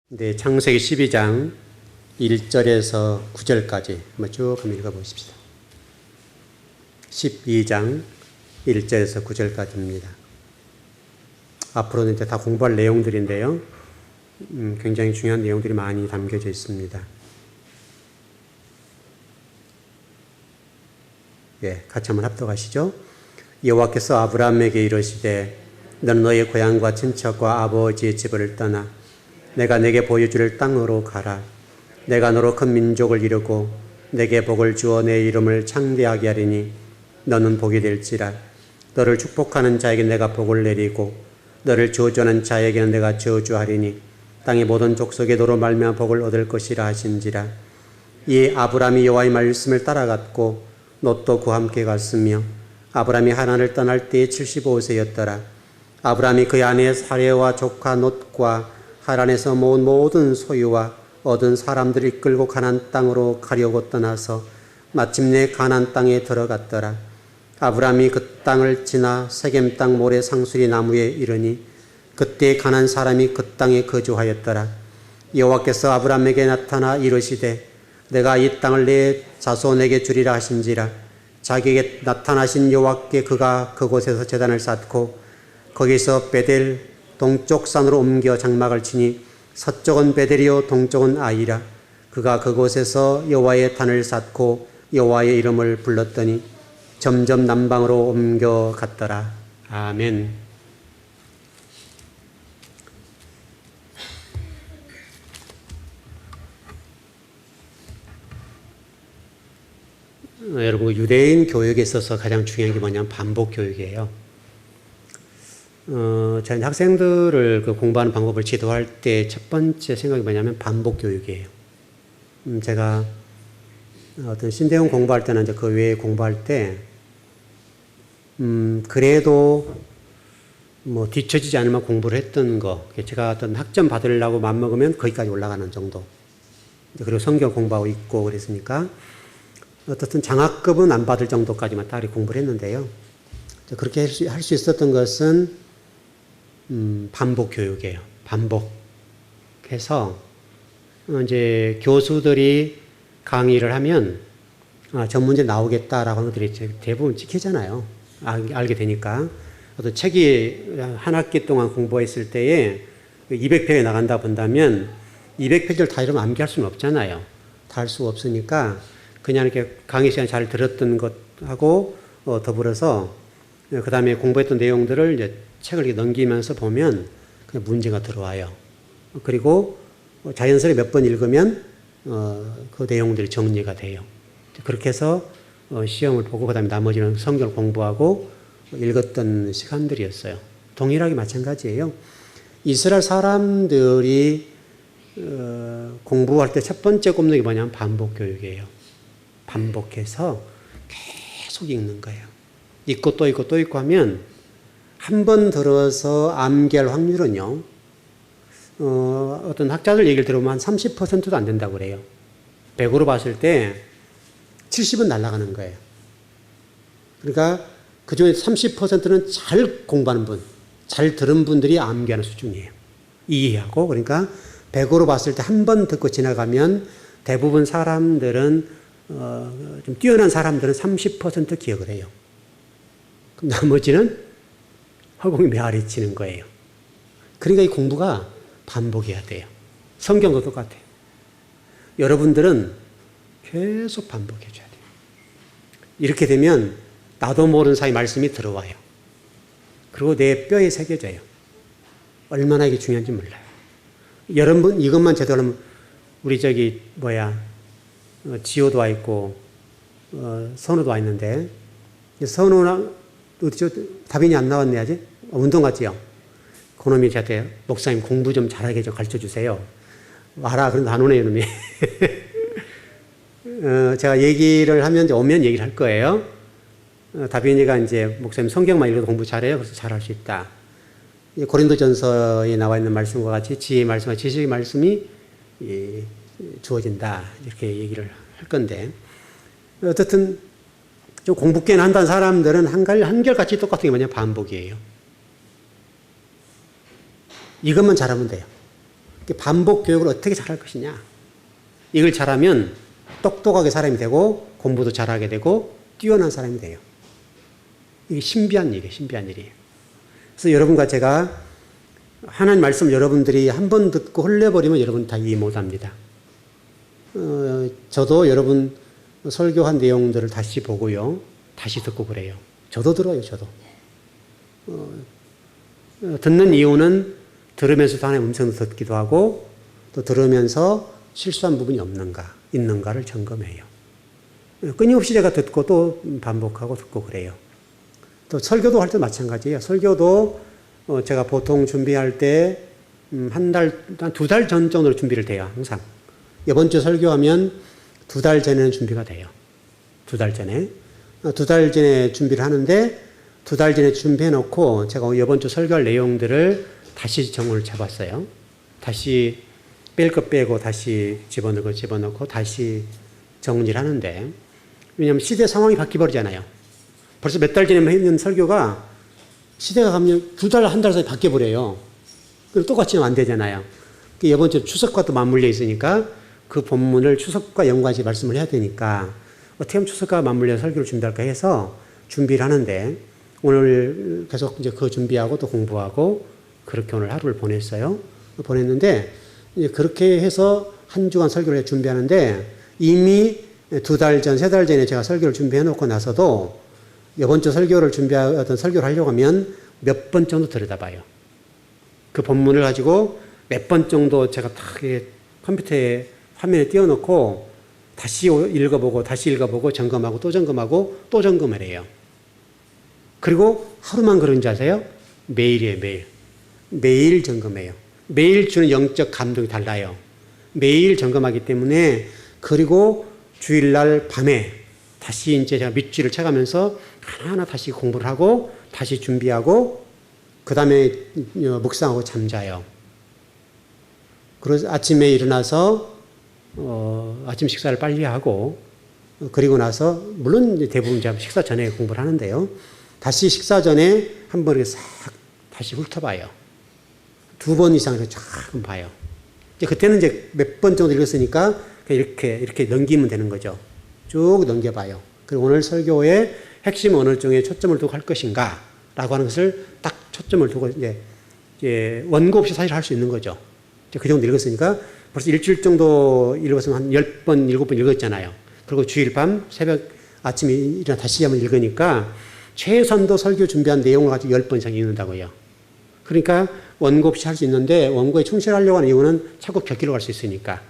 네, 창세기 12장 1절에서 9절까지 한번 쭉 한번 읽어보십시다. 12장 1절에서 9절까지입니다. 앞으로는 이제 다 공부할 내용들인데요. 굉장히 중요한 내용들이 많이 담겨져 있습니다. 예, 같이 한번 합독하시죠. 여호와께서 아브라함에게 이르시되 너는 너의 고향과 친척과 아버지의 집을 떠나 내가 내게 보여줄 땅으로 가라. 내가 너로 큰 민족을 이루고 내게 복을 주어 내 이름을 창대하게 하리니 너는 복이 될지라. 너를 축복하는 자에게 내가 복을 내리고 너를 저주하는 자에게는 내가 저주하리니 땅의 모든 족속에 너로 말미암아 복을 얻을 것이라 하신지라. 이 아브라함이 여호와의 말씀을 따라갔고 롯도 그와 함께 갔으며 아브라함이 하란을 떠날 때에 75세였더라. 아브라함이 그의 아내 사레와 조카 롯과 하란에서 모은 모든 소유와 얻은 사람들을 이끌고 가나안 땅으로 가려고 떠나서 마침내 가나안 땅에 들어갔더라. 아브라함이 그 땅을 지나 세겜 땅 모래 상수리 나무에 이르니 그때 가나안 사람이 그 땅에 거주하였더라. 여호와께서 아브라함에게 나타나 이르시되 내가 이 땅을 내 자손에게 주리라 하신지라. 자기에게 나타나신 여호와께 그가 그곳에서 제단을 쌓고 거기서 베델 동쪽 산으로 옮겨 장막을 치니 서쪽은 베델이요 동쪽은 아이라. 그가 그곳에서 여호와의 단을 쌓고 여호와의 이름을 불렀더니 점점 남방으로 옮겨갔더라. 아멘. 여러분, 유대인 교육에 있어서 가장 중요한 게 뭐냐면 반복 교육이에요. 저희 학생들을 공부하는 방법을 지도할 때 첫 번째 생각이 뭐냐면 반복 교육이에요. 제가 어떤 신대용 공부할 때나 이제 그 외에 공부할 때, 그래도 뭐 뒤처지지 않으면 공부를 했던 거, 제가 어떤 학점 받으려고 맘먹으면 거기까지 올라가는 정도. 그리고 성경 공부하고 있고 그랬으니까 어떻든 장학금은 안 받을 정도까지만 딸이 공부를 했는데요. 그렇게 할 수 있었던 것은 반복 교육이에요. 반복해서 이제 교수들이 강의를 하면 저 문제 나오겠다라고 하는 것들이 대부분 찍히잖아요. 알게 되니까. 어떤 책이 한 학기 동안 공부했을 때에 200페이지 나간다 본다면 200페이지를 다 이러면 암기할 수는 없잖아요. 다 할 수가 없으니까 그냥 이렇게 강의 시간 잘 들었던 것하고 더불어서 그 다음에 공부했던 내용들을 이제 책을 이렇게 넘기면서 보면 그냥 문제가 들어와요. 그리고 자연스레 몇 번 읽으면 그 내용들이 정리가 돼요. 그렇게 해서 시험을 보고 그 다음에 나머지는 성경을 공부하고 읽었던 시간들이었어요. 동일하게 마찬가지예요. 이스라엘 사람들이 공부할 때 첫 번째 꼽는 게 뭐냐면 반복 교육이에요. 반복해서 계속 읽는 거예요. 읽고 또 읽고 또 읽고 하면 한 번 들어서 암기할 확률은요, 어떤 학자들 얘기를 들어보면 한 30%도 안 된다고 그래요. 100으로 봤을 때 70은 날아가는 거예요. 그러니까 그 중에 30%는 잘 공부하는 분, 잘 들은 분들이 암기하는 수준이에요. 이해하고. 그러니까 100으로 봤을 때 한 번 듣고 지나가면 대부분 사람들은, 좀 뛰어난 사람들은 30% 기억을 해요. 그럼 나머지는 허공에 메아리 치는 거예요. 그러니까 이 공부가 반복해야 돼요. 성경도 똑같아요. 여러분들은 계속 반복해 줘야 돼요. 이렇게 되면 나도 모르는 사이 말씀이 들어와요. 그리고 내 뼈에 새겨져요. 얼마나 이게 중요한지 몰라요. 여러분 이것만 제대로 하면 우리 지호도 와 있고 선우도 와 있는데 선우랑 어디죠? 답변이 안 나왔네, 아직? 운동 갔지요? 그놈이 저한테 목사님 공부 좀 잘하게 좀 가르쳐 주세요. 와라. 그런데 안 오네, 이놈이. 제가 얘기를 하면 이제 오면 얘기를 할 거예요. 다빈이가 이제 목사님 성경만 읽어도 공부 잘해요. 그래서 잘할 수 있다. 고린도전서에 나와 있는 말씀과 같이 지혜의 말씀과 지식의 말씀이 주어진다. 이렇게 얘기를 할 건데. 어떻든 좀 공부 꽤나 한다는 사람들은 한결같이 똑같은 게 뭐냐? 반복이에요. 이것만 잘하면 돼요. 반복 교육을 어떻게 잘할 것이냐. 이걸 잘하면 똑똑하게 사람이 되고 공부도 잘하게 되고 뛰어난 사람이 돼요. 이게 신비한 일이에요. 신비한 일이에요. 그래서 여러분과 제가 하나님 말씀 여러분들이 한 번 듣고 흘려버리면 여러분 다 이해 못합니다. 저도 여러분 설교한 내용들을 다시 보고요. 다시 듣고 그래요. 저도 들어요. 저도. 듣는 이유는 들으면서도 하나님의 음성을 듣기도 하고 또 들으면서 실수한 부분이 없는가 있는가를 점검해요. 끊임없이 제가 듣고 또 반복하고 듣고 그래요. 또 설교도 할 때 마찬가지예요. 설교도 제가 보통 준비할 때 한 2달 전 정도로 준비를 돼요. 항상. 이번 주 설교하면 2달 전에는 준비가 돼요. 2달 전에. 2달 전에 준비를 하는데 2달 전에 준비해 놓고 제가 이번 주 설교할 내용들을 다시 정을 잡았어요. 다시 뺄 거 빼고 다시 집어넣고 집어넣고 다시 정리를 하는데 왜냐하면 시대 상황이 바뀌어버리잖아요. 벌써 몇 달 전에 했는 설교가 시대가 가면 2달, 한 달 사이 바뀌어버려요. 그리고 똑같이 하면 안 되잖아요. 이번 주 추석과 또 맞물려 있으니까 그 본문을 추석과 연관해서 말씀을 해야 되니까 어떻게 하면 추석과 맞물려 설교를 준비할까 해서 준비를 하는데 오늘 계속 이제 그 준비하고 또 공부하고 그렇게 오늘 하루를 보냈어요. 보냈는데 이제 그렇게 해서 한 주간 설교를 준비하는데 이미 2달 전, 3달 전에 제가 설교를 준비해 놓고 나서도 이번 주 설교를 어떤 설교를 하려고 하면 몇 번 정도 들여다봐요. 그 본문을 가지고 몇 번 정도 제가 딱 컴퓨터에 화면에 띄워놓고 다시 읽어보고 다시 읽어보고 점검하고 또 점검하고 또 점검을 해요. 그리고 하루만 그런지 아세요? 매일이에요. 매일. 매일 점검해요. 매일 주는 영적 감동이 달라요. 매일 점검하기 때문에 그리고 주일날 밤에 다시 이제 제가 밑줄을 쳐가면서 하나하나 다시 공부를 하고 다시 준비하고 그 다음에 묵상하고 잠자요. 그래서 아침에 일어나서 아침 식사를 빨리 하고 그리고 나서 물론 대부분 제가 식사 전에 공부를 하는데요. 다시 식사 전에 한 번 이렇게 싹 다시 훑어봐요. 2번 이상을 쫙 봐요. 이제 그때는 이제 몇 번 정도 읽었으니까 이렇게 넘기면 되는 거죠. 쭉 넘겨봐요. 그리고 오늘 설교의 핵심 어느 쪽에 초점을 두고 할 것인가 라고 하는 것을 딱 초점을 두고 이제 원고 없이 사실 할 수 있는 거죠. 이제 그 정도 읽었으니까 벌써 일주일 정도 읽었으면 한 10번, 7번 읽었잖아요. 그리고 주일 밤, 새벽, 아침에 일어나 다시 한번 읽으니까 최선도 설교 준비한 내용을 가지고 10번 이상 읽는다고요. 그러니까 원고 없이 할 수 있는데 원고에 충실하려고 하는 이유는 자꾸 곁길로 갈 수 있으니까.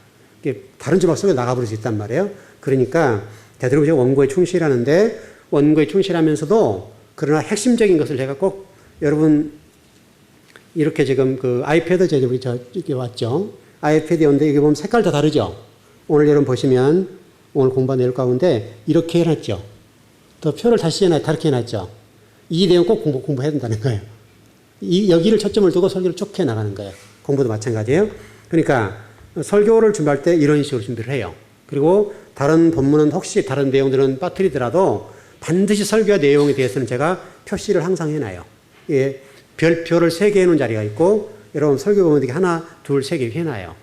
다른 주막 속에 나가버릴 수 있단 말이에요. 그러니까 되도록 원고에 충실하는데 원고에 충실하면서도 그러나 핵심적인 것을 제가 꼭 여러분 이렇게 지금 그 아이패드 제작이 이렇게 왔죠. 아이패드에 오는데 이게 보면 색깔 다 다르죠. 오늘 여러분 보시면 오늘 공부한 내용 가운데 이렇게 해놨죠. 또 표를 다시 다르게 해놨죠. 이 내용 꼭 공부해야 된다는 거예요. 여기를 초점을 두고 설교를 쭉 해나가는 거예요. 공부도 마찬가지예요. 그러니까 설교를 준비할 때 이런 식으로 준비를 해요. 그리고 다른 본문은 혹시 다른 내용들은 빠뜨리더라도 반드시 설교 내용에 대해서는 제가 표시를 항상 해놔요. 예, 별표를 3개 해놓은 자리가 있고 여러분 설교 보면 이렇게 하나, 둘, 3개 해놔요.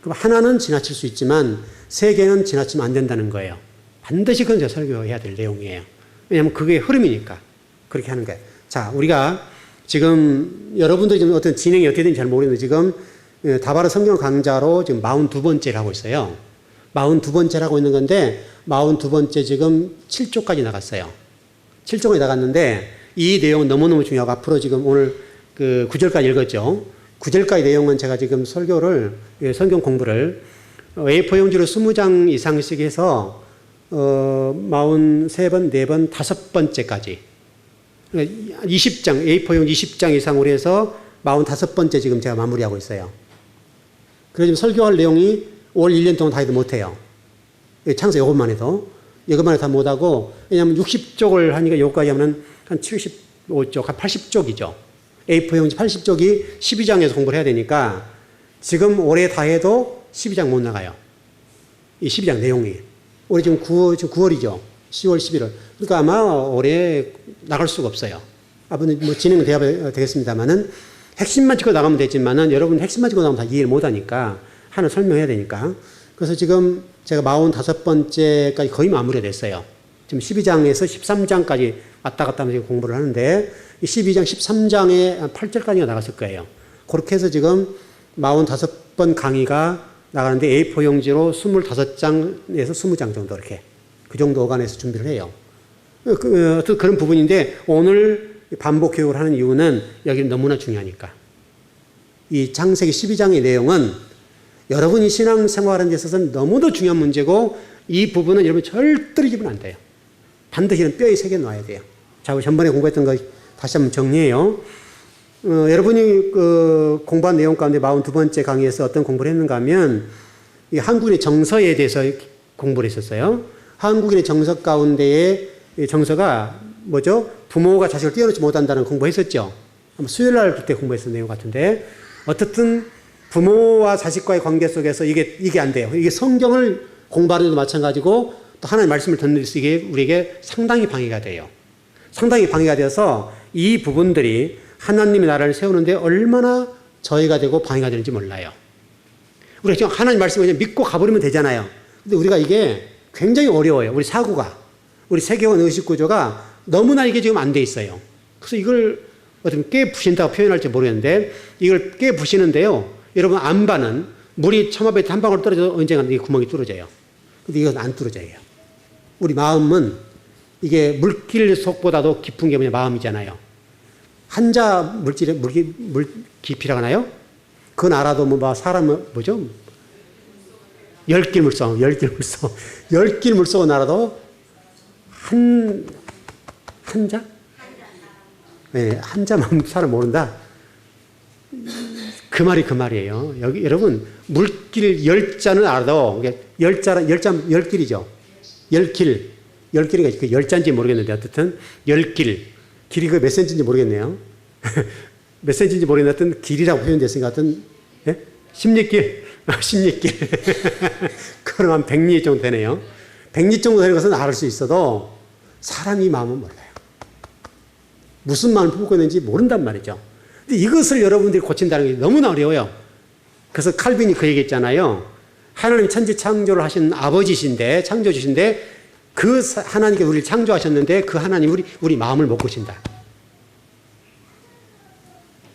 그럼 하나는 지나칠 수 있지만 3개는 지나치면 안 된다는 거예요. 반드시 그건 제가 설교해야 될 내용이에요. 왜냐하면 그게 흐름이니까 그렇게 하는 거예요. 자, 우리가 지금 여러분들이 지금 어떤 진행이 어떻게 되는지 잘 모르겠는데 지금 다바르 성경 강좌로 지금 42번째를 하고 있어요. 42번째를 하고 있는 건데 42번째 지금 7조까지 나갔어요. 7조까지 나갔는데 이 내용은 너무너무 중요하고 앞으로 지금 오늘 그 9절까지 읽었죠. 9절까지 내용은 제가 지금 설교를 성경 공부를 A4용지로 20장 이상씩 해서 43번, 4번, 5번째까지 20장, A4용 20장 이상으로 해서 45번째 지금 제가 마무리하고 있어요. 그래서 지금 설교할 내용이 올 1년 동안 다 해도 못해요. 창세 이것만 해도. 이것만 해도 다 못하고, 왜냐하면 60쪽을 하니까 여기까지 하면 한 75쪽, 한 80쪽이죠. A4용지 80쪽이 12장에서 공부를 해야 되니까 지금 올해 다 해도 12장 못 나가요. 이 12장 내용이. 올해 지금 9월이죠. 10월, 11월. 그러니까 아마 올해 나갈 수가 없어요. 앞으로 뭐 진행은 되겠습니다만은 핵심만 짚고 나가면 되지만은 여러분 핵심만 짚고 나가면 다 이해를 못 하니까 하나 설명해야 되니까. 그래서 지금 제가 45번째까지 거의 마무리가 됐어요. 지금 12장에서 13장까지 왔다 갔다 하면서 공부를 하는데 12장, 13장에 8절까지가 나갔을 거예요. 그렇게 해서 지금 45번 강의가 나가는데 A4 용지로 25장에서 20장 정도 이렇게 그 정도 어간에서 준비를 해요. 그런 부분인데 오늘 반복 교육을 하는 이유는 여기는 너무나 중요하니까. 이 창세기 12장의 내용은 여러분이 신앙생활하는 데 있어서는 너무도 중요한 문제고 이 부분은 여러분 절대로 잊으면 안 돼요. 반드시 뼈에 새겨 놔야 돼요. 자, 우리 전번에 공부했던 거 다시 한번 정리해요. 여러분이 공부한 내용 가운데 42번째 강의에서 어떤 공부를 했는가 하면 이 한국인의 정서에 대해서 공부를 했었어요. 한국인의 정서 가운데에 정서가 뭐죠? 부모가 자식을 띄워놓지 못한다는 공부했었죠. 수요일 날 그때 공부했던 내용 같은데 어떻든 부모와 자식과의 관계 속에서 이게 안 돼요. 이게 성경을 공부하는 데도 마찬가지고 또 하나님의 말씀을 듣는 데서 이게 우리에게 상당히 방해가 돼요. 상당히 방해가 되어서 이 부분들이 하나님의 나라를 세우는데 얼마나 저해가 되고 방해가 되는지 몰라요. 우리가 지금 하나님 말씀을 그냥 믿고 가버리면 되잖아요. 근데 우리가 이게 굉장히 어려워요. 우리 사고가, 우리 세계관 의식 구조가 너무나 이게 지금 안 돼 있어요. 그래서 이걸 어떻게 깨부신다고 표현할지 모르겠는데 이걸 깨부시는데요. 여러분 안반은 물이 처마배 한 방울 떨어져서 언젠가 이 구멍이 뚫어져요. 근데 이건 안 뚫어져요. 우리 마음은 이게 물길 속보다도 깊은 게 뭐냐 마음이잖아요. 한자 물질의 물 깊이라고 하나요? 그건 알아도 뭐 사람은 뭐죠? 열길 물속. 열길 물속은 알아도 한자? 네, 한자만 사람 모른다. 그 말이에요. 여기 여러분 물길 열자는 알아도 열자 열길이죠. 열길이 그 열자인지 모르겠는데 어쨌든 열길 길이 그 몇 센치인지 모르겠네요. 몇 센치인지 모르겠는데 하여튼 길이라고 표현됐으니까 하여튼 예? 십리길. 그럼 한 100리 정도 되네요. 100리 정도 되는 것은 알을 수 있어도 사람이 마음은 몰라요. 무슨 마음을 품고 있는지 모른단 말이죠. 근데 이것을 여러분들이 고친다는 게 너무나 어려워요. 그래서 칼빈이 그 얘기했잖아요. 하나님 천지 창조를 하신 아버지신데, 창조주신데 그 하나님께 우리를 창조하셨는데 그 하나님 우리 마음을 못 고친다.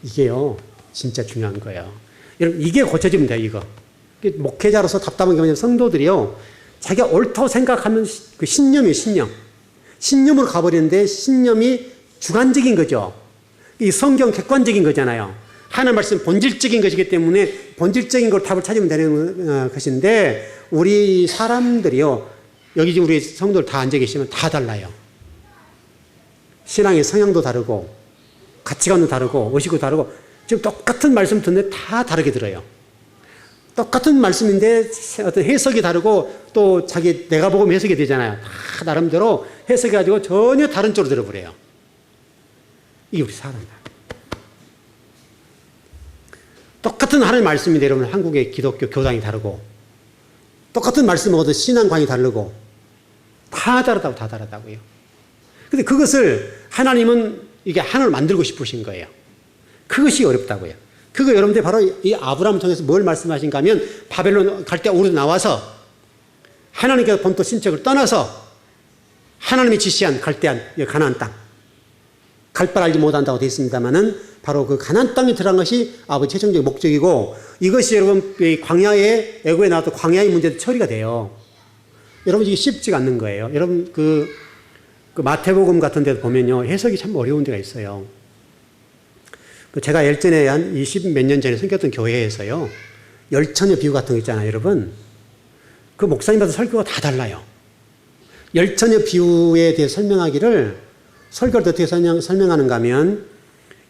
이게요, 진짜 중요한 거예요. 여러분, 이게 고쳐지면 돼요, 이거. 목회자로서 답답한 게 뭐냐면 성도들이요, 자기가 옳다고 생각하면 그 신념이에요, 신념. 신념으로 가버리는데 신념이 주관적인 거죠. 이 성경 객관적인 거잖아요. 하나님 말씀 본질적인 것이기 때문에 본질적인 걸 답을 찾으면 되는 것인데 우리 사람들이요, 여기 지금 우리 성도들 다 앉아 계시면 다 달라요. 신앙의 성향도 다르고 가치관도 다르고 의식도 다르고 지금 똑같은 말씀 듣는데 다 다르게 들어요. 똑같은 말씀인데 어떤 해석이 다르고 또 내가 보고 해석이 되잖아요. 다 나름대로 해석해가지고 전혀 다른 쪽으로 들어버려요. 이게 우리 사람이다. 똑같은 하나님 말씀인데 여러분 한국의 기독교 교당이 다르고 똑같은 말씀 먹어도 신앙관이 다르고 다 다르다고요. 근데 그것을 하나님은 이게 하나를 만들고 싶으신 거예요. 그것이 어렵다고요. 그거 여러분들 바로 이 아브라함을 통해서 뭘 말씀하신가 하면 바벨론 갈 때 우리도 나와서 하나님께서 본토 신척을 떠나서 하나님이 지시한 갈대한 가나안 땅 갈 바를 알지 못한다고 되어 있습니다만은 바로 그 가나안 땅에 들어간 것이 아버지 최종적인 목적이고 이것이 여러분 광야에 애고에 나왔던 광야의 문제도 처리가 돼요. 여러분 이게 쉽지가 않는 거예요. 여러분 그 마태복음 같은 데도 보면요 해석이 참 어려운 데가 있어요. 제가 예전에 한 20 몇 년 전에 생겼던 교회에서요 열처녀 비유 같은 거 있잖아요, 여러분. 그 목사님마다 설교가 다 달라요. 열처녀 비유에 대해 설명하기를 설교를 어떻게 설명하는가 하면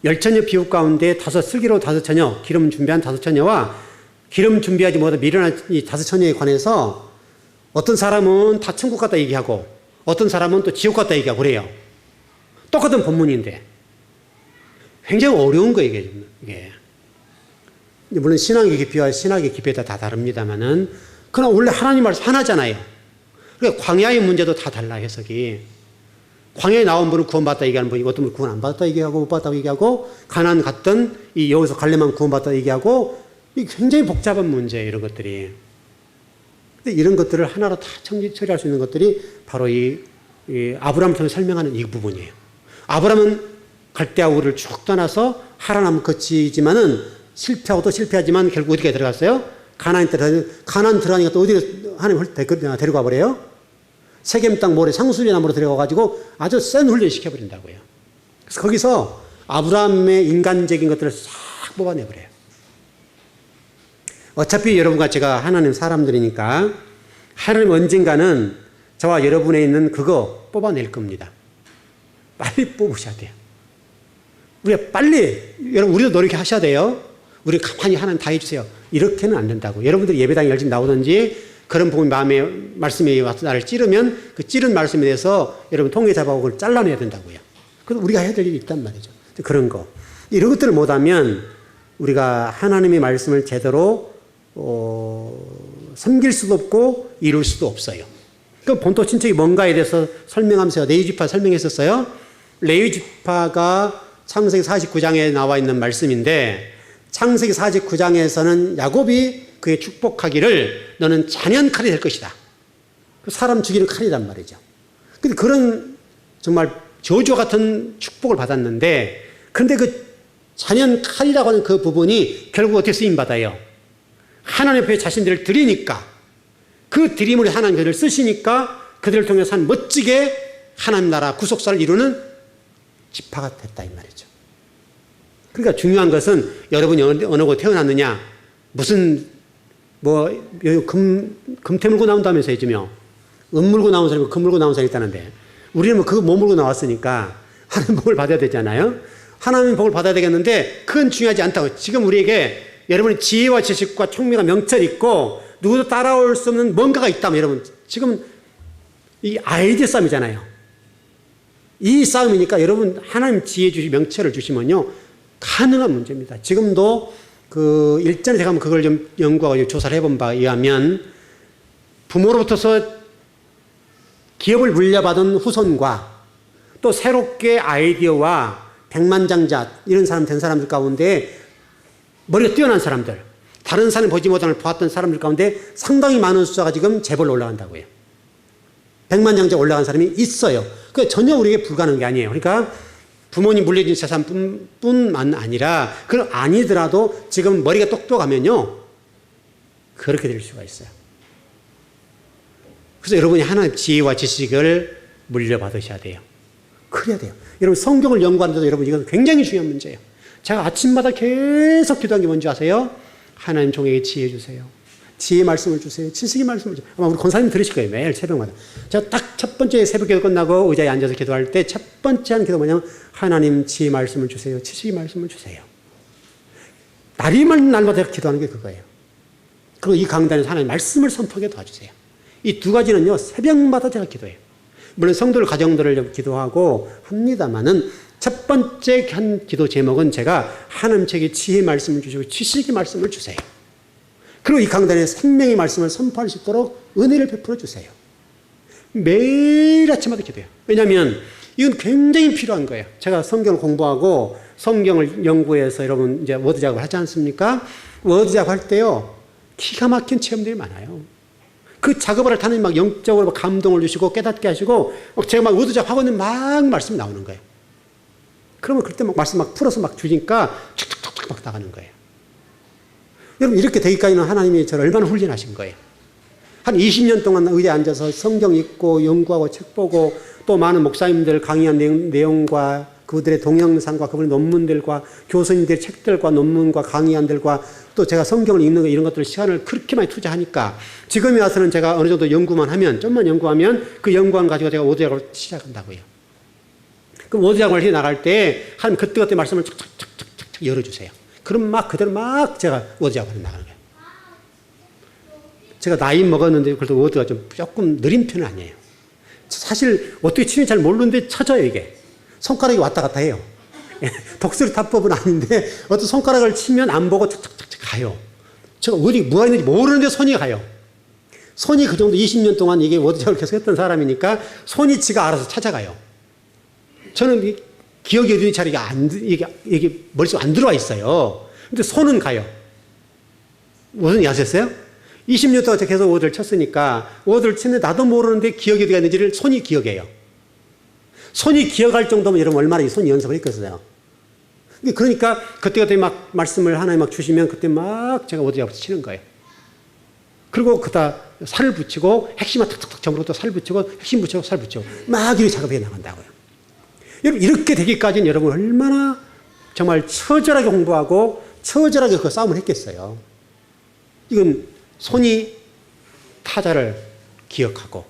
열처녀 비유 가운데 슬기로운 5처녀, 기름 준비한 5처녀와 기름 준비하지 못한 미련한 이 5처녀에 관해서 어떤 사람은 다 천국 갔다 얘기하고 어떤 사람은 또 지옥 갔다 얘기하고 그래요. 똑같은 본문인데 굉장히 어려운 거예요, 이게. 물론 신앙의 깊이와 신학의 깊이에 다 다릅니다만은 그러나 원래 하나님 말씀 하나잖아요. 그러니까 광야의 문제도 다 달라 해석이. 광야에 나온 분은 구원받았다 얘기하는 분이고 어떤 분은 구원 안 받았다 얘기하고 못 받았다고 얘기하고 가나안 갔던 이 여기서 갈렙만 구원받았다 얘기하고 이 굉장히 복잡한 문제예요. 이런 것들이. 근데 이런 것들을 하나로 다 처리할 수 있는 것들이 바로 이 아브라함을 통해 설명하는 이 부분이에요. 아브라함은 갈대아 우르를 쭉 떠나서 하란함 거치지만은 실패하고 또 실패하지만 결국 어디까지 들어갔어요? 가나안 들어가니까 또 어디로 하나님 데려가 버려요? 세겜 땅 모래 상수리나무로 데려가가지고 아주 센 훈련 시켜버린다고요. 그래서 거기서 아브라함의 인간적인 것들을 싹 뽑아내버려요. 어차피 여러분과 제가 하나님 사람들이니까 하나님 언젠가는 저와 여러분에 있는 그거 뽑아낼 겁니다. 빨리 뽑으셔야 돼요. 우리가 빨리, 여러분, 우리도 노력하셔야 돼요. 우리 가만히 하나님 다 해주세요. 이렇게는 안 된다고. 여러분들이 예배당에 열심히 나오든지 그런 부분이 마음에, 말씀이 와서 나를 찌르면 그 찌른 말씀에 대해서 여러분 통계 잡아오고 그걸 잘라내야 된다고요. 그래서 우리가 해야 될 일이 있단 말이죠. 그런 거. 이런 것들을 못하면 우리가 하나님의 말씀을 제대로 섬길 수도 없고 이룰 수도 없어요. 그 본토 친척이 뭔가에 대해서 설명하면서 레위지파 설명했었어요. 레위지파가 창세기 49장에 나와 있는 말씀인데 창세기 49장에서는 야곱이 그의 축복하기를 너는 잔연 칼이 될 것이다. 사람 죽이는 칼이란 말이죠. 근데 그런 정말 저주와 같은 축복을 받았는데 그런데 그 잔연 칼이라고 하는 그 부분이 결국 어떻게 쓰임받아요? 하나님 앞에 자신들을 드리니까 그 드림을 하나님 그들을 쓰시니까 그들을 통해서 한 멋지게 하나님 나라 구속사를 이루는 지파가 됐다 이 말이죠. 그러니까 중요한 것은 여러분이 어느 곳에 태어났느냐 무슨 금태 물고 나온다면서 해주며 은 물고 나온 사람이 금 물고 나온 사람이 있다는데 우리는 뭐 그거 못 물고 나왔으니까 하나님 복을 받아야 되잖아요. 하나님 복을 받아야 되겠는데 그건 중요하지 않다고. 지금 우리에게 여러분의 지혜와 지식과 총명과 명철이 있고 누구도 따라올 수 없는 뭔가가 있다면 여러분 지금 이 아이디어 싸움이잖아요. 이 싸움이니까 여러분 하나님 지혜 주시 명철을 주시면요 가능한 문제입니다. 지금도 그 일전에 제가 그걸 좀 연구하고 조사를 해본 바에 의하면 부모로부터서 기업을 물려받은 후손과 또 새롭게 아이디어와 백만장자 이런 사람 된 사람들 가운데 머리가 뛰어난 사람들 다른 사람이 보지 못한 걸 보았던 사람들 가운데 상당히 많은 숫자가 지금 재벌로 올라간다고요. 백만장자 올라간 사람이 있어요. 그게 전혀 우리에게 불가능한 게 아니에요. 그러니까 부모님 물려준 재산뿐만 아니라 그건 아니더라도 지금 머리가 똑똑하면요 그렇게 될 수가 있어요. 그래서 여러분이 하나님의 지혜와 지식을 물려받으셔야 돼요. 그래야 돼요. 여러분 성경을 연구하는데도 여러분 이건 굉장히 중요한 문제예요. 제가 아침마다 계속 기도한 게 뭔지 아세요? 하나님 종에게 지혜 주세요. 지혜 말씀을 주세요. 지식의 말씀을 주세요. 아마 우리 권사님 들으실 거예요. 매일 새벽마다. 제가 딱 첫 번째 새벽 기도 끝나고 의자에 앉아서 기도할 때 첫 번째 하는 기도 뭐냐면 하나님 지혜 말씀을 주세요. 지식의 말씀을 주세요. 날마다 기도하는 게 그거예요. 그리고 이 강단에서 하나님 말씀을 선포하게 도와주세요. 이 두 가지는요 새벽마다 제가 기도해요. 물론 성도들 가정들을 기도하고 합니다만은 첫 번째 한 기도 제목은 제가 하나님 책에 지혜의 말씀을 주시고 지식의 말씀을 주세요. 그리고 이 강단에 생명의 말씀을 선포할 수 있도록 은혜를 베풀어 주세요. 매일 아침마다 기도해요. 왜냐하면 이건 굉장히 필요한 거예요. 제가 성경을 공부하고 성경을 연구해서 여러분 이제 워드 작업을 하지 않습니까? 워드 작업할 때요 기가 막힌 체험들이 많아요. 그 작업을 할 때 하나님 막 영적으로 막 감동을 주시고 깨닫게 하시고 제가 막 워드 작업하고 있는 막 말씀이 나오는 거예요. 그러면 그때 막 말씀 막 풀어서 막 주니까 툭툭툭툭 막 나가는 거예요. 여러분 이렇게 되기까지는 하나님이 저를 얼마나 훈련하신 거예요. 한 20년 동안 의자에 앉아서 성경 읽고 연구하고 책 보고 또 많은 목사님들 강의한 내용과 그들의 동영상과 그분의 논문들과 교수님들의 책들과 논문과 강의안들과 또 제가 성경을 읽는 거 이런 것들 시간을 그렇게 많이 투자하니까 지금에 와서는 제가 어느 정도 연구만 하면 좀만 연구하면 그 연구안 가지고 제가 워드 작업을 시작한다고요. 그럼 워드 작업을 해 나갈 때 한 그때 말씀을 착착착착착 열어주세요. 그럼 막 그대로 막 제가 워드 작업을 나가는 거예요. 제가 나이 먹었는데 그래도 워드가 좀 조금 느린 편은 아니에요. 사실 어떻게 치는지 잘 모르는데 쳐져요 이게. 손가락이 왔다 갔다 해요. 독수리 타법은 아닌데 어떤 손가락을 치면 안 보고 착착착착 가요. 제가 어디 뭐가 있는지 모르는데 손이 가요. 손이 그 정도 20년 동안 이게 워드 작업을 계속 했던 사람이니까 손이 지가 알아서 찾아가요. 저는 기억이 어딘지 잘 이게 머릿속에 안 들어와 있어요. 근데 손은 가요. 무슨 얘기 하셨어요? 20년 동안 계속 워드를 쳤으니까 워드를 치는데 나도 모르는데 기억이 어디가 있는지를 손이 기억해요. 손이 기억할 정도면 여러분 얼마나 이 손이 연습을 했겠어요. 그러니까 그때그때 막 말씀을 하나님 막 주시면 그때 막 제가 워드 잡아서 치는 거예요. 그리고 그다 살을 붙이고 핵심만 탁탁탁 점으로 또 살 붙이고 핵심 붙이고 살 붙이고 막 이렇게 작업해 나간다고요. 여러분 이렇게 되기까지는 여러분 얼마나 정말 처절하게 공부하고 처절하게 그 싸움을 했겠어요. 이건 손이 타자를 기억하고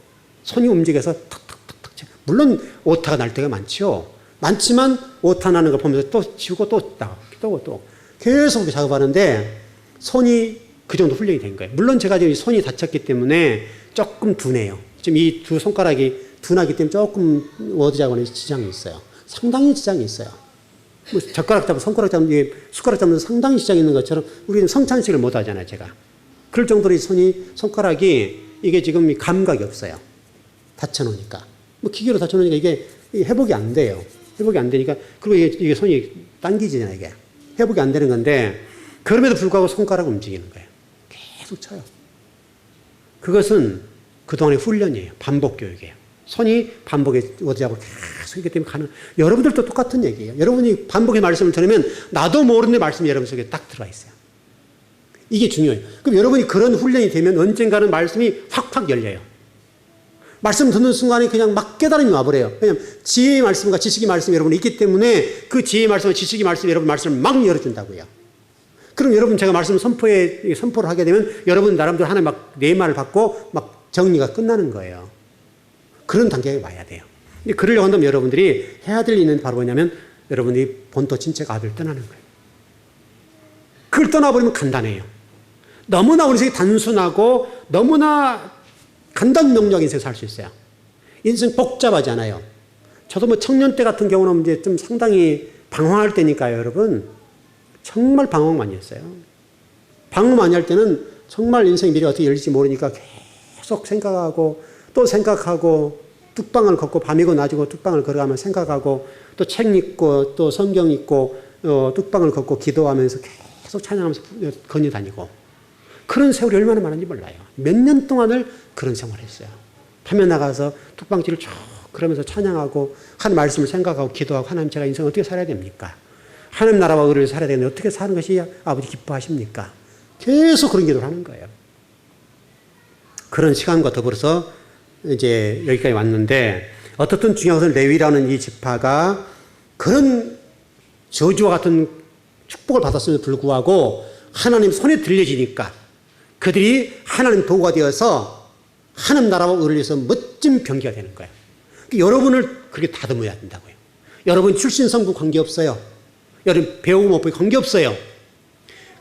손이 움직여서 탁탁탁탁 물론 오타가 날 때가 많죠. 많지만 오타 나는 걸 보면서 또 치우고 또 나가고 또 계속 작업하는데 손이 그 정도 훈련이 된 거예요. 물론 제가 지금 손이 다쳤기 때문에 조금 둔해요. 지금 이 두 손가락이 둔하기 때문에 조금 워드 작업에 지장이 있어요. 상당히 지장이 있어요. 뭐 젓가락 잡고 손가락 잡는 숟가락 잡는 상당히 지장이 있는 것처럼 우리는 성찬식을 못 하잖아요, 제가. 그럴 정도로 이 손가락이 이게 지금 감각이 없어요. 다쳐놓으니까. 뭐 기계로 다쳐놓으니까 이게 회복이 안 돼요. 회복이 안 되니까 그리고 이게 손이 당기지잖아요, 이게. 회복이 안 되는 건데 그럼에도 불구하고 손가락 움직이는 거예요. 계속 쳐요. 그것은 그동안의 훈련이에요. 반복 교육이에요. 손이 반복에 워드 잡고 계속 있기 때문에 가는. 여러분들도 똑같은 얘기예요. 여러분이 반복의 말씀을 들으면 나도 모르는 말씀이 여러분 속에 딱 들어가 있어요. 이게 중요해요. 그럼 여러분이 그런 훈련이 되면 언젠가는 말씀이 확확 열려요. 말씀 듣는 순간에 그냥 막 깨달음이 와버려요. 왜냐하면 지혜의 말씀과 지식의 말씀이 여러분이 있기 때문에 그 지혜의 말씀과 지식의 말씀이 여러분 말씀을 막 열어준다고요. 그럼 여러분 제가 말씀 선포를 하게 되면 여러분 나름대로 하나님 막 내 말을 받고 막 정리가 끝나는 거예요. 그런 단계에 와야 돼요. 근데 그러려고 한다면 여러분들이 해야 될 일은 바로 뭐냐면 여러분이 본토 친척 아들 떠나는 거예요. 그걸 떠나버리면 간단해요. 너무나 우리 인생이 단순하고 너무나 간단명료하게 인생 살 수 있어요. 인생 복잡하잖아요. 저도 뭐 청년 때 같은 경우는 이제 좀 상당히 방황할 때니까요, 여러분. 정말 방황 많이 했어요. 방황 많이 할 때는 정말 인생의 미래가 어떻게 열릴지 모르니까 계속 생각하고 또 생각하고 뚝방을 걷고 밤이고 낮이고 뚝방을 걸어가면 생각하고 또 책 읽고 또 성경 읽고 뚝방을 걷고 기도하면서 계속 찬양하면서 건너다니고 그런 세월이 얼마나 많은지 몰라요. 몇 년 동안을 그런 생활을 했어요. 밤에 나가서 뚝방지를 쭉 그러면서 찬양하고 하나님 말씀을 생각하고 기도하고 하나님 제가 인생 어떻게 살아야 됩니까? 하나님 나라와 의를 살아야 되는데 어떻게 사는 것이 아버지 기뻐하십니까? 계속 그런 기도를 하는 거예요. 그런 시간과 더불어서 이제 여기까지 왔는데 어떻든 중요한 것은 레위라는 이 지파가 그런 저주와 같은 축복을 받았음에도 불구하고 하나님 손에 들려지니까 그들이 하나님 도구가 되어서 하나님 나라와 의를 위해서 멋진 병기가 되는 거예요. 여러분을 그렇게 다듬어야 된다고요. 여러분 출신 성분 관계없어요. 여러분 배우고 못 배우고 관계없어요.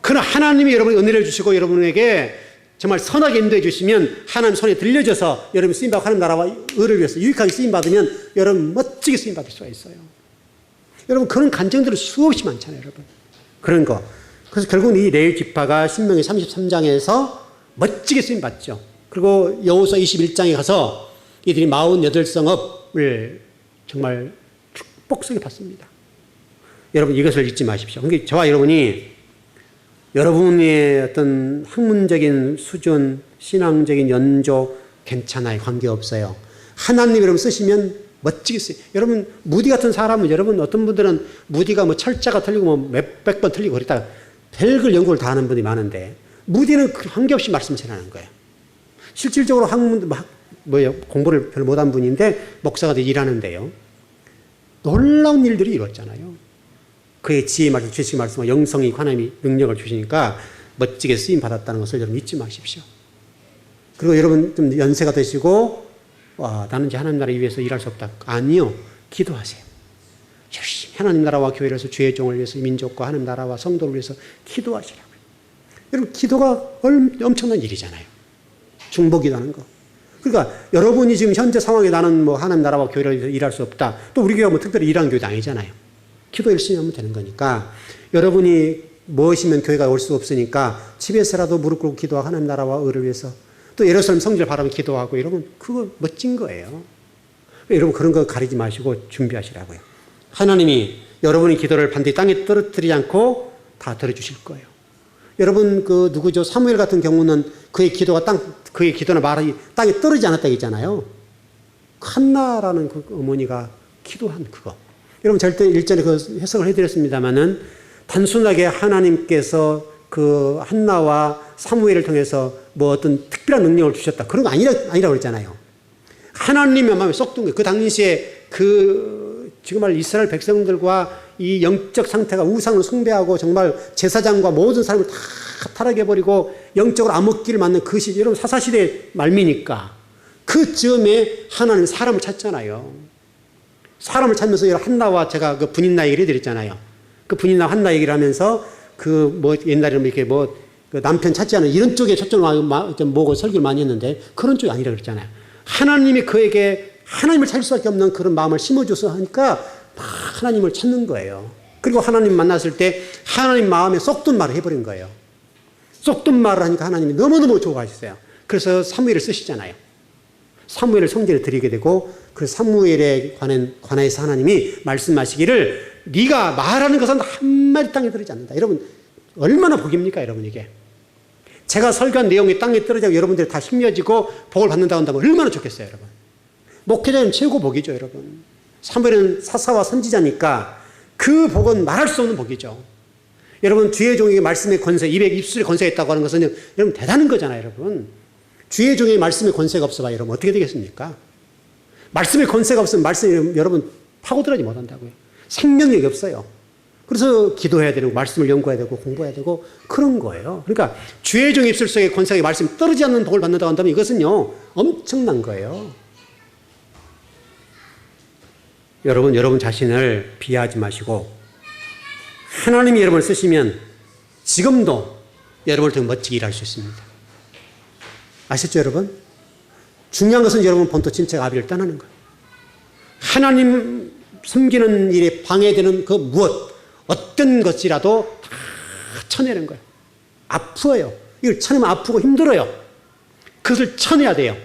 그러나 하나님이 여러분의 은혜를 주시고 여러분에게 정말 선하게 인도해 주시면 하나님 손에 들려져서 여러분 쓰임받고 하나님 나라와 의를 위해서 유익하게 쓰임받으면 여러분 멋지게 쓰임받을 수가 있어요. 여러분 그런 간증들은 수없이 많잖아요. 여러분 그런 거. 그래서 결국은 이 레위 지파가 신명기 33장에서 멋지게 쓰임받죠. 그리고 여호수아 21장에 가서 이들이 48성읍을 정말 축복성에 받습니다. 여러분 이것을 잊지 마십시오. 그러니까 저와 여러분이 여러분의 어떤 학문적인 수준, 신앙적인 연조 괜찮아요. 관계없어요. 하나님 여러분 쓰시면 멋지게 쓰요. 여러분 무디 같은 사람은 여러분 어떤 분들은 무디가 뭐 철자가 틀리고 뭐 몇백 번 틀리고 그랬다가 별걸 연구를 다 하는 분이 많은데 무디는 관계없이 말씀을 전하는 거예요. 실질적으로 공부를 별로 못한 분인데 목사가 돼서 일하는데요. 놀라운 일들이 이루어졌잖아요. 그의 지혜의 말씀, 지식의 말씀과 영성이 하나님이 능력을 주시니까 멋지게 쓰임 받았다는 것을 여러분 잊지 마십시오. 그리고 여러분 좀 연세가 되시고 나는 이제 하나님 나라 위해서 일할 수 없다. 아니요. 기도하세요. 열심히 하나님 나라와 교회를 위해서 주의 종을 위해서 민족과 하나님 나라와 성도를 위해서 기도하시라고요. 여러분 기도가 엄청난 일이잖아요. 중보기도하는 거. 그러니까 여러분이 지금 현재 상황에 나는 뭐 하나님 나라와 교회를 위해서 일할 수 없다. 또 우리 교회가 뭐 특별히 일하는 교회도 아니잖아요. 기도 열심히 하면 되는 거니까 여러분이 무엇이면 교회가 올 수 없으니까 집에서라도 무릎 꿇고 기도하고 하나님 나라와 의를 위해서 또 예루살렘 성지를 바라보며 기도하고 여러분 그거 멋진 거예요. 여러분 그런 거 가리지 마시고 준비하시라고요. 하나님이 여러분의 기도를 반드시 땅에 떨어뜨리지 않고 다 들어주실 거예요. 여러분 그 누구죠? 사무엘 같은 경우는 그의 기도나 말이 땅에 떨어지지 않았다 했잖아요. 한나라는 그 어머니가 기도한 그거. 여러분 절대 일전에 그 해석을 해드렸습니다만은 단순하게 하나님께서 그 한나와 사무엘을 통해서 뭐 어떤 특별한 능력을 주셨다 그런 거 아니라고 그랬잖아요. 하나님의 마음에 쏙 든 거예요. 그 당시에 지금 말 이스라엘 백성들과 이 영적 상태가 우상을 숭배하고 정말 제사장과 모든 사람을 다 타락해버리고 영적으로 암흑기를 맞는 그 시대, 여러분 사사시대 말미니까 그 즈음에 하나님 사람을 찾잖아요. 사람을 찾면서 한나와 제가 그 분인나 얘기를 해드렸잖아요. 그 분인나 한나 얘기를 하면서 그 뭐 옛날에는 이렇게 뭐 그 남편 찾지 않은 이런 쪽에 초점을 모고 설교를 많이 했는데 그런 쪽이 아니라 그랬잖아요. 하나님이 그에게 하나님을 찾을 수밖에 없는 그런 마음을 심어줘서 하니까 막 하나님을 찾는 거예요. 그리고 하나님 만났을 때 하나님 마음에 쏙든 말을 해버린 거예요. 쏙든 말을 하니까 하나님이 너무너무 좋아하셨어요. 그래서 사무엘을 쓰시잖아요. 사무엘을 성전에 드리게 되고 그 사무엘에 관해서 하나님이 말씀하시기를 네가 말하는 것은 한마디 땅에 떨어지지 않는다. 여러분 얼마나 복입니까 여러분 이게. 제가 설교한 내용이 땅에 떨어지고 여러분들이 다 힘겨지고 복을 받는다고 한다면 얼마나 좋겠어요 여러분. 목회자는 최고 복이죠 여러분. 사무엘은 사사와 선지자니까 그 복은 말할 수 없는 복이죠. 여러분 주의 종에게 말씀의 권세, 입술의 권세가 있다고 하는 것은 여러분 대단한 거잖아요 여러분. 주의 종에게 말씀의 권세가 없어봐요 여러분 어떻게 되겠습니까? 말씀의 권세가 없으면 말씀이 여러분 파고들어지 못한다고요. 생명력이 없어요. 그래서 기도해야 되고 말씀을 연구해야 되고 공부해야 되고 그런 거예요. 그러니까 주의 종의 입술 속에 권세가 말씀이 떨어지지 않는 복을 받는다고 한다면 이것은요 엄청난 거예요. 여러분 자신을 비하하지 마시고 하나님이 여러분을 쓰시면 지금도 여러분을 더 멋지게 일할 수 있습니다. 아셨죠 여러분? 중요한 것은 여러분 본토 친척 아비를 떠나는 거예요. 하나님 섬기는 일에 방해되는 그 무엇 어떤 것이라도 다 쳐내는 거예요. 아프어요. 이걸 쳐내면 아프고 힘들어요. 그것을 쳐내야 돼요.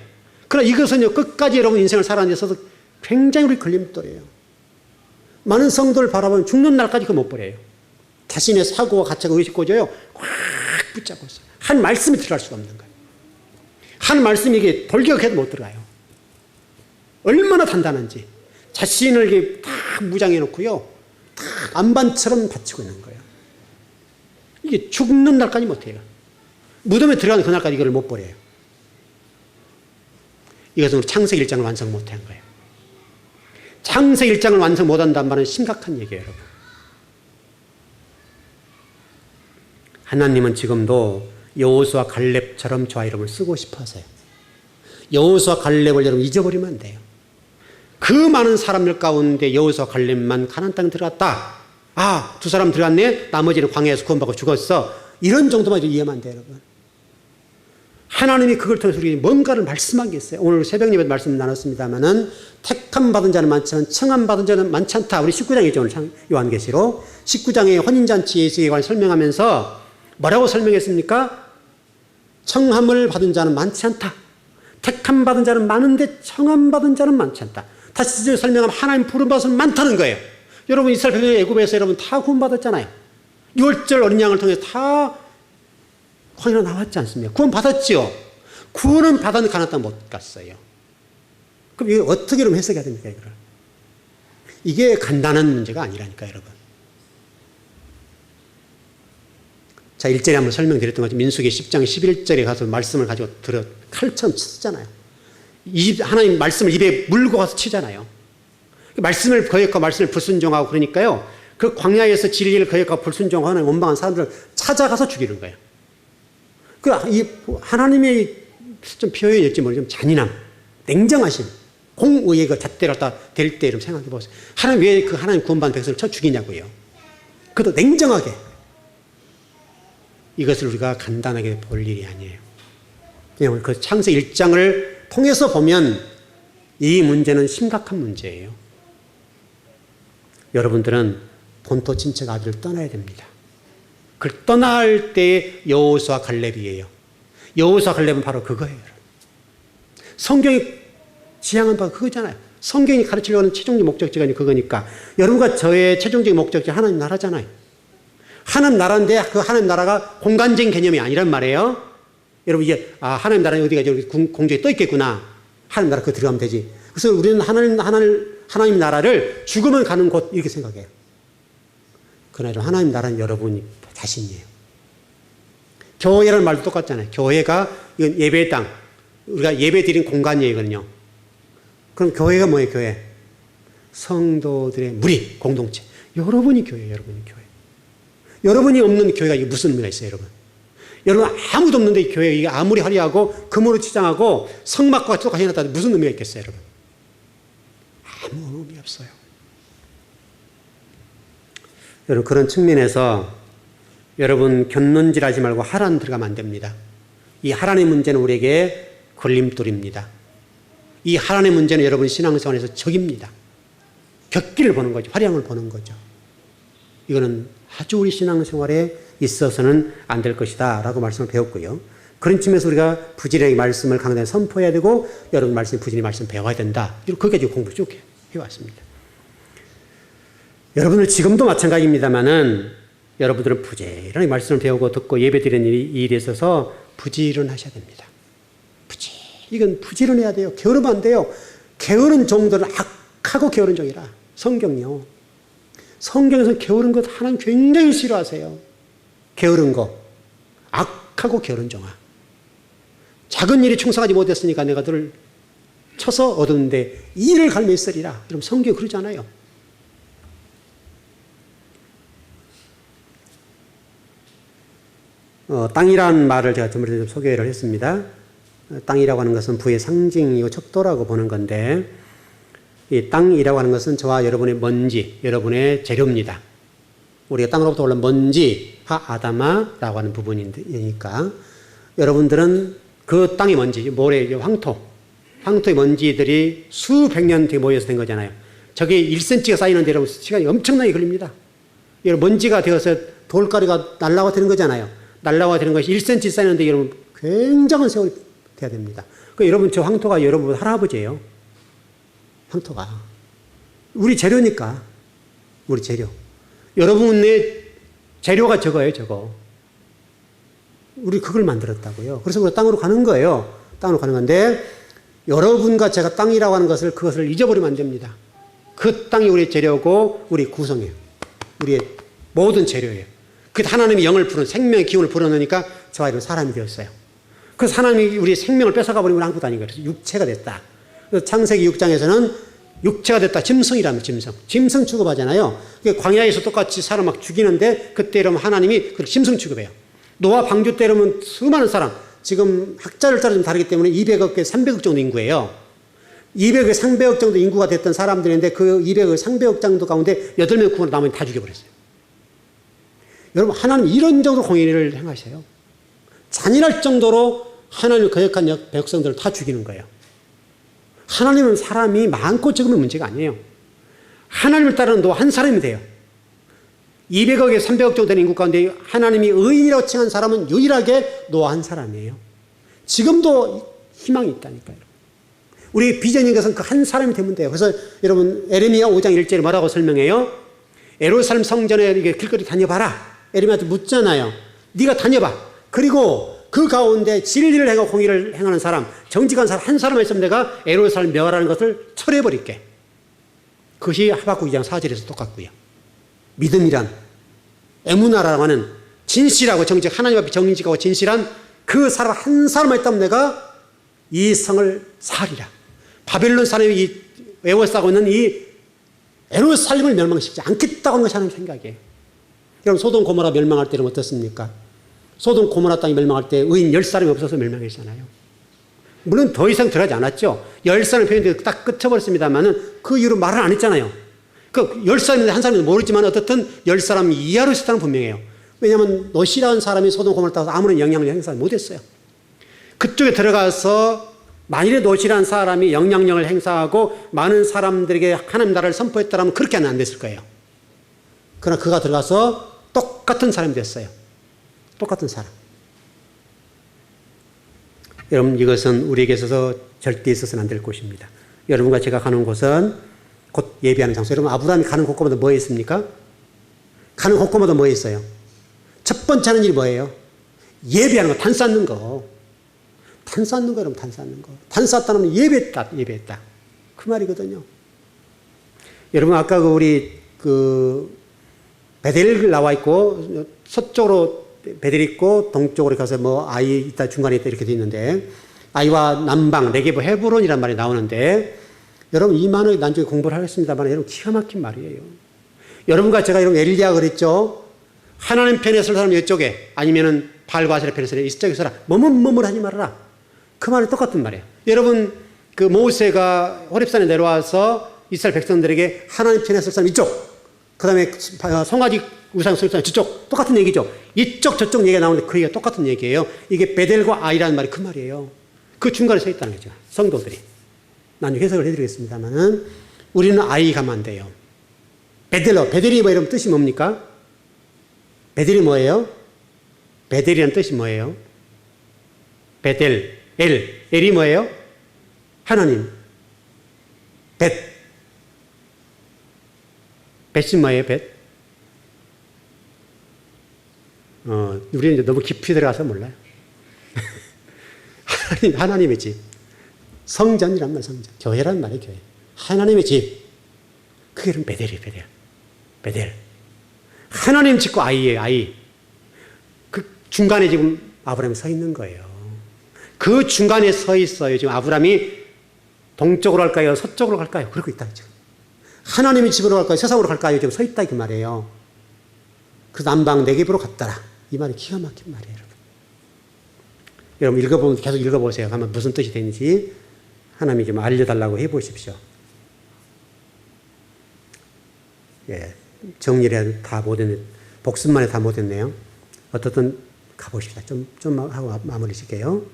그러나 이것은요 끝까지 여러분 인생을 살아가는 데 있어서 굉장히 우리 걸림돌이에요. 많은 성도를 바라보면 죽는 날까지 그거 못 버려요. 자신의 사고와 가치가 의식고져요. 확 붙잡고 있어요. 한 말씀이 들어갈 수가 없는 거예요. 한 말씀이 이게 돌격해도 못 들어가요. 얼마나 단단한지. 자신을 이렇게 다 무장해 놓고요. 다 안반처럼 바치고 있는 거예요. 이게 죽는 날까지 못해요. 무덤에 들어가는 그날까지 이걸 못 버려요. 이것은 우리 창세기 1장을 완성 못한 거예요. 창세기 1장을 완성 못한다는 말은 심각한 얘기예요, 여러분. 하나님은 지금도 여호수아 갈렙처럼 저와 여러분을 쓰고 싶어 하세요. 여호수아 갈렙을 여러분 잊어버리면 안 돼요. 그 많은 사람들 가운데 여호수아 갈렙만 가나안 땅에 들어갔다. 아, 두 사람 들어갔네. 나머지는 광야에서 구원받고 죽었어. 이런 정도만 이해하면 안 돼요, 여러분. 하나님이 그걸 통해서 우리에게 뭔가를 말씀한 게 있어요. 오늘 새벽 예배 말씀 나눴습니다만은 택함 받은 자는 많지만 청함 받은 자는 많지 않다. 우리 19장이죠, 오늘 요한계시록. 19장의 혼인잔치 예수에 관해 설명하면서 뭐라고 설명했습니까? 청함을 받은 자는 많지 않다. 택함 받은 자는 많은데 청함 받은 자는 많지 않다. 다시 설명하면 하나님 부름받은 많다는 거예요. 여러분 이스라엘 백성이 애굽에서 여러분 다 구원받았잖아요. 6월절 어린 양을 통해서 다 광야로 나왔지 않습니까? 구원 받았죠. 구원은 받았는데 가나안 땅 못 갔어요. 그럼 이거 어떻게 그럼 해석해야 됩니까? 이거를? 이게 간단한 문제가 아니라니까 여러분. 자, 1절에 한번 설명드렸던 것처럼 민수기 10장 11절에 가서 말씀을 가지고 칼처럼 치잖아요. 하나님 말씀을 입에 물고 가서 치잖아요. 말씀을 거역하고 말씀을 불순종하고 그러니까요. 그 광야에서 진리를 거역하고 불순종하는 원망한 사람들을 찾아가서 죽이는 거예요. 이 하나님의 좀 표현이었지 모르지만 잔인함, 냉정하심, 공의의 그 잣대를 댈 때 이런 생각해 보세요. 하나님 왜 그 하나님 구원받은 백성을 쳐 죽이냐고요. 그것도 냉정하게. 이것을 우리가 간단하게 볼 일이 아니에요. 그냥 그 창세기 1장을 통해서 보면 이 문제는 심각한 문제예요. 여러분들은 본토 친척 아비를 떠나야 됩니다. 그걸 떠날 때 여호수아 갈렙이에요. 여호수아 갈렙은 바로 그거예요. 성경이 지향한 바가 그거잖아요. 성경이 가르치려고 하는 최종적 목적지가 그거니까 여러분과 저의 최종적인 목적지 하나님 나라잖아요. 하나님 나라인데 그 하나님 나라가 공간적인 개념이 아니란 말이에요. 여러분 이게 하나님 나라는 어디가 저기 공중에 떠 있겠구나. 하나님 나라 그거 들어가면 되지. 그래서 우리는 하나님 나라를 죽으면 가는 곳 이렇게 생각해요. 그러나 하나님 나라는 여러분이 자신이에요. 교회라는 말도 똑같잖아요. 교회가 이건 예배의 땅. 우리가 예배 드린 공간이에요, 이거는요. 그럼 교회가 뭐예요, 교회? 성도들의 무리, 공동체. 여러분이 교회예요, 여러분이 교회. 여러분이 없는 교회가 이게 무슨 의미가 있어요, 여러분? 여러분 아무도 없는데 이 교회 이게 아무리 화려하고 금으로 치장하고 성막과 똑같이 해놨다고 무슨 의미가 있겠어요, 여러분? 아무 의미 없어요. 여러분 그런 측면에서 여러분 견론질하지 말고 하란 들어가면 안 됩니다. 이 하란의 문제는 우리에게 걸림돌입니다. 이 하란의 문제는 여러분 신앙생활에서 적입니다. 격기를 보는 거죠. 화량을 보는 거죠. 이거는 아주 우리 신앙생활에 있어서는 안 될 것이다 라고 말씀을 배웠고요. 그런 측면에서 우리가 부지런히 말씀을 강단에 선포해야 되고 여러분 부지런히 말씀 배워야 된다. 거기까지 공부 쭉 해왔습니다. 여러분들 지금도 마찬가지입니다만은 여러분들은 부지런히 말씀을 배우고 듣고 예배드리는 일에 있어서 부지런하셔야 됩니다. 이건 부지런해야 돼요. 게으르면 안 돼요. 게으른 종들은 악하고 게으른 종이라. 성경요. 성경에서 게으른 것 하나님 굉장히 싫어하세요. 게으른 거. 악하고 게으른 종아. 작은 일에 충성하지 못했으니까 내가 너를 쳐서 얻었는데 이 일을 갈며 있으리라. 여러분 성경이 그러지 않아요. 땅이라는 말을 제가 좀 소개를 했습니다. 땅이라고 하는 것은 부의 상징이고 척도라고 보는 건데 이 땅이라고 하는 것은 저와 여러분의 먼지, 여러분의 재료입니다. 우리가 땅으로부터 올라온 먼지, 아다마라고 하는 부분이니까 여러분들은 그 땅의 먼지, 모래, 황토의 먼지들이 수백 년 뒤에 모여서 된 거잖아요. 저게 1cm가 쌓이는데 여러분 시간이 엄청나게 걸립니다. 여러분 먼지가 되어서 돌가루가 날라가 되는 거잖아요. 날라가 되는 것이 1cm 쌓이는데 여러분 굉장한 세월이 돼야 됩니다. 여러분 저 황토가 여러분 할아버지예요. 황토가. 우리 재료니까. 우리 재료. 여러분의 재료가 저거예요, 저거. 우리 그걸 만들었다고요. 그래서 우리가 땅으로 가는 거예요. 땅으로 가는 건데 여러분과 제가 땅이라고 하는 그것을 잊어버리면 안 됩니다. 그 땅이 우리의 재료고 우리 구성이에요. 우리의 모든 재료예요. 그 하나님이 영을 부른 생명의 기운을 불어넣으니까 저와 여러분 사람이 되었어요. 그래서 하나님이 우리의 생명을 뺏어가 버리면 아무것도 아닌 거예요. 그래서 육체가 됐다. 그래서 창세기 6장에서는 육체가 됐다. 짐승이라면 짐승 취급하잖아요. 광야에서 똑같이 사람 막 죽이는데 그때 이러면 하나님이 그렇게 짐승 취급해요. 노아 방주 때 이러면 수많은 사람, 지금 학자를 따라 좀 다르기 때문에 200억 개, 300억 정도 인구예요. 200억, 300억 정도 인구가 됐던 사람들인데 그 200억, 300억 정도 가운데 8명 구원을 나머지 다 죽여버렸어요. 여러분 하나님 이런 정도로 공의를 행하셔요. 잔인할 정도로 하나님을 거역한 백성들을 다 죽이는 거예요. 하나님은 사람이 많고 적으면 문제가 아니에요. 하나님을 따르는 노아 한 사람이 돼요. 200억에 300억 정도 되는 인구 가운데 하나님이 의인이라고 칭한 사람은 유일하게 노아 한 사람이에요. 지금도 희망이 있다니까요. 우리 비전인 것은 그 한 사람이 되면 돼요. 그래서 여러분 에레미야 5장 1절에 뭐라고 설명해요? 예루살렘 성전에 길거리 다녀봐라. 에레미야한테 묻잖아요. 네가 다녀봐. 그리고 그 가운데 진리를 행하고 공의를 행하는 사람, 정직한 사람 한 사람만 있으면 내가 예루살렘 멸하라는 것을 철회해버릴게. 그것이 하박국 2장 4절에서 똑같고요. 믿음이란 에무나라고 하는 진실하고 정직, 하나님 앞에 정직하고 진실한 그 사람 한 사람만 있다면 내가 이 성을 살리라. 바벨론 사람이 에워싸고 있는 이 예루살렘을 멸망시키지 않겠다고 하는 것이 하나님 생각이에요. 여러분 소돔 고모라 멸망할 때는 어떻습니까? 소돔 고모라 땅이 멸망할 때 의인 10사람이 없어서 멸망했잖아요. 물론 더 이상 들어가지 않았죠. 10사람 표현되고 딱 끝쳐버렸습니다만은 그 이후로 말을 안 했잖아요. 그 10사람인데 한 사람인지 모르지만 어떻든 10사람 이하로 있었다는 분명해요. 왜냐하면 롯이라는 사람이 소돔 고모라 땅에서 아무런 영향력을 행사하지 못했어요. 그쪽에 들어가서 만일에 롯이라는 사람이 영향력을 행사하고 많은 사람들에게 하나님 나라를 선포했다면 그렇게 하면 안 됐을 거예요. 그러나 그가 들어가서 똑같은 사람이 됐어요. 똑같은 사람. 여러분 이것은 우리에게 있어서 절대 있어서는 안 될 것입니다. 여러분과 제가 가는 곳은 곧 예비하는 장소. 여러분 아브라함이 가는 곳곳마다 뭐 있습니까? 가는 곳곳마다 뭐 있어요? 첫 번째 하는 일이 뭐예요? 예배하는 거, 단 쌓는 거. 단 쌓는 거, 여러분, 단 쌓는 거. 단 쌓다는 예배했다, 예배했다. 그 말이거든요. 여러분, 아까 베델 나와 있고, 서쪽으로 베델 있고, 동쪽으로 가서 뭐 아이 있다, 중간에 있다, 이렇게 돼 있는데, 아이와 남방, 네게부, 헤브론이란 말이 나오는데, 여러분, 이 말을 나중에 공부를 하겠습니다만, 여러분, 기가 막힌 말이에요. 여러분과 제가 여러분 엘리야가 그랬죠? 하나님 편에 설 사람은 이쪽에, 아니면은 발과셀의 편에 서라, 이쪽에 서라. 뭐뭐 하지 말아라. 그 말이 똑같은 말이에요. 여러분, 그 모세가 호렙산에 내려와서 이스라엘 백성들에게 하나님 편에 설 사람 이쪽, 그 다음에 송아지 우상 설 사람 저쪽, 똑같은 얘기죠. 이쪽 저쪽 얘기가 나오는데 그 얘기가 똑같은 얘기예요. 이게 베델과 아이라는 말이 그 말이에요. 그 중간에 서 있다는 거죠. 성도들이. 나중에 해석을 해드리겠습니다만은 우리는 아이 가면 안 돼요. 베델이 뭐 이런 뜻이 뭡니까? 베델이 뭐예요? 베델이라는 뜻이 뭐예요? 베델, 엘이 뭐예요? 하나님. 벳이 뭐예요, 벳? 우리는 이제 너무 깊이 들어가서 몰라요. 하나님의 집. 성전이란 말, 성전. 교회란 말이에요, 교회. 하나님의 집. 그게 이런 베델이에요, 베델. 하나님 짓고 아이예요, 아이. 그 중간에 지금 아브라함이 서 있는 거예요. 그 중간에 서 있어요. 지금 아브라함이 동쪽으로 갈까요? 서쪽으로 갈까요? 그러고 있다, 지금. 하나님의 집으로 갈까요? 세상으로 갈까요? 지금 서 있다, 그 말이에요. 그 남방 네겝으로 갔더라. 이 말이 기가 막힌 말이에요, 여러분. 여러분 읽어보면 계속 읽어보세요. 하면 무슨 뜻이 되는지 하나님이 좀 알려달라고 해보십시오. 예, 정리를 다 못했네. 복습만 해 다 못했네요. 어떻든 가보십시다. 좀 하고 마무리 짓게요.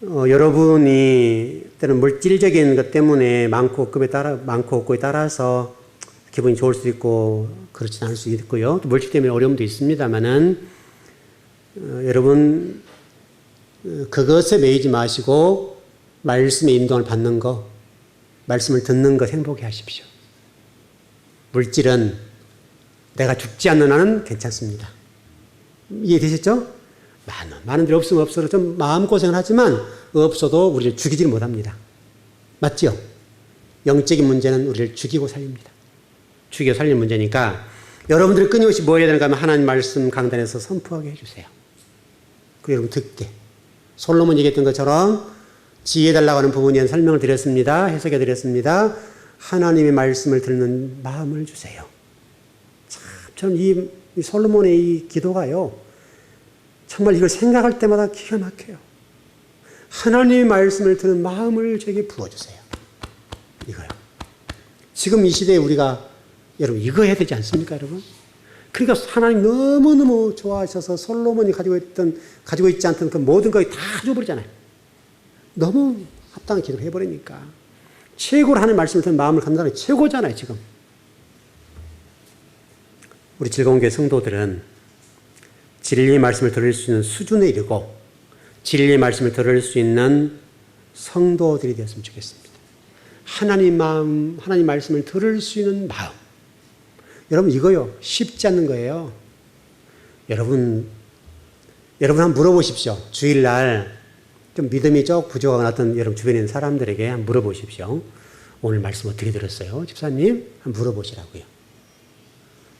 여러분이 때는 물질적인 것 때문에 많고 없고에 따라서 기분이 좋을 수도 있고 그렇지 않을 수도 있고요. 또 물질 때문에 어려움도 있습니다만은 여러분 그것에 매이지 마시고 말씀의 인도를 받는 거, 말씀을 듣는 것 행복해 하십시오. 물질은 내가 죽지 않는 한은 괜찮습니다. 이해되셨죠? 많은 일 없으면 없어도 좀 마음고생을 하지만 없어도 우리를 죽이지 못합니다. 맞죠? 영적인 문제는 우리를 죽이고 살립니다. 죽이고 살리는 문제니까 여러분들이 끊임없이 뭐 해야 되는가 하면 하나님 말씀 강단에서 선포하게 해주세요. 그리고 여러분 듣게. 솔로몬 얘기했던 것처럼 지혜해달라고 하는 부분에 설명을 드렸습니다. 해석해 드렸습니다. 하나님의 말씀을 듣는 마음을 주세요. 참, 저는 이 솔로몬의 이 기도가요. 정말 이걸 생각할 때마다 기가 막혀요. 하나님의 말씀을 듣는 마음을 저에게 부어주세요. 이거요. 지금 이 시대에 우리가 여러분 이거 해야 되지 않습니까, 여러분? 그러니까 하나님 너무너무 좋아하셔서 솔로몬이 가지고 있지 않던 그 모든 것이 다 줘버리잖아요. 너무 합당한 기도를 해버리니까. 최고로 하나님 말씀을 듣는 마음을 감당하는 게 최고잖아요, 지금. 우리 즐거운 교회 성도들은 진리의 말씀을 들을 수 있는 수준에 이르고 진리의 말씀을 들을 수 있는 성도들이 되었으면 좋겠습니다. 하나님 마음, 하나님 말씀을 들을 수 있는 마음. 여러분 이거요. 쉽지 않는 거예요. 여러분 한번 물어보십시오. 주일날 좀 믿음이 좀 부족한 어떤 여러분 주변에 있는 사람들에게 한번 물어보십시오. 오늘 말씀 어떻게 들었어요? 집사님? 한번 물어보시라고요.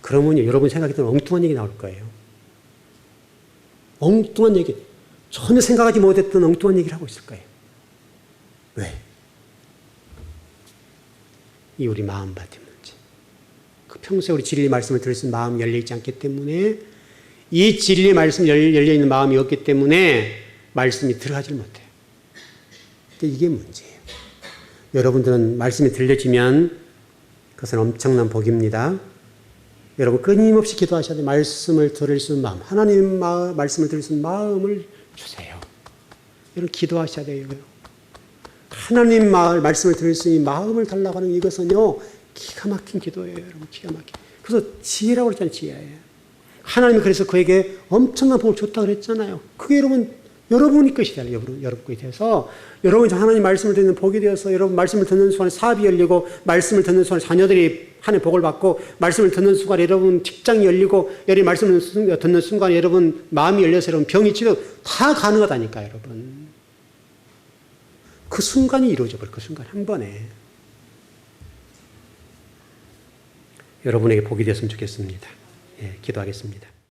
그러면 여러분 생각이 드는 엉뚱한 얘기 나올 거예요. 엉뚱한 얘기. 전혀 생각하지 못했던 엉뚱한 얘기를 하고 있을 거예요. 왜? 이 우리 마음 같은 문제. 그 평소에 우리 진리 말씀을 들을 수 있는 마음이 열려있지 않기 때문에 이 진리 말씀 열려있는 마음이 없기 때문에 말씀이 들어가질 못해요. 근데 이게 문제예요. 여러분들은 말씀이 들려지면 그것은 엄청난 복입니다. 여러분 끊임없이 기도하셔야 돼요. 말씀을 들을 수 있는 마음. 하나님 말씀을 들을 수 있는 마음을 주세요. 여러분 기도하셔야 돼요. 하나님 말씀을 들을 수 있는 마음을 달라고 하는 이것은요. 기가 막힌 기도예요. 여러분 기가 막힌. 그래서 지혜라고 그랬잖아요. 지혜예요. 하나님이 그래서 그에게 엄청난 복을 줬다고 그랬잖아요. 그게 여러분 여러분이 끝이 돼요. 여러분 끝이 돼서 여러분이 하나님 말씀을 듣는 복이 되어서 여러분 말씀을 듣는 순간에 사업이 열리고 말씀을 듣는 순간에 자녀들이 하나님의 복을 받고 말씀을 듣는 순간에 여러분 직장이 열리고 여러분 말씀을 듣는 순간에 여러분 마음이 열려서 여러분 병이 치료 다 가능하다니까 여러분. 그 순간이 이루어져 버려. 그 순간 한 번에. 여러분에게 복이 되었으면 좋겠습니다. 예, 기도하겠습니다.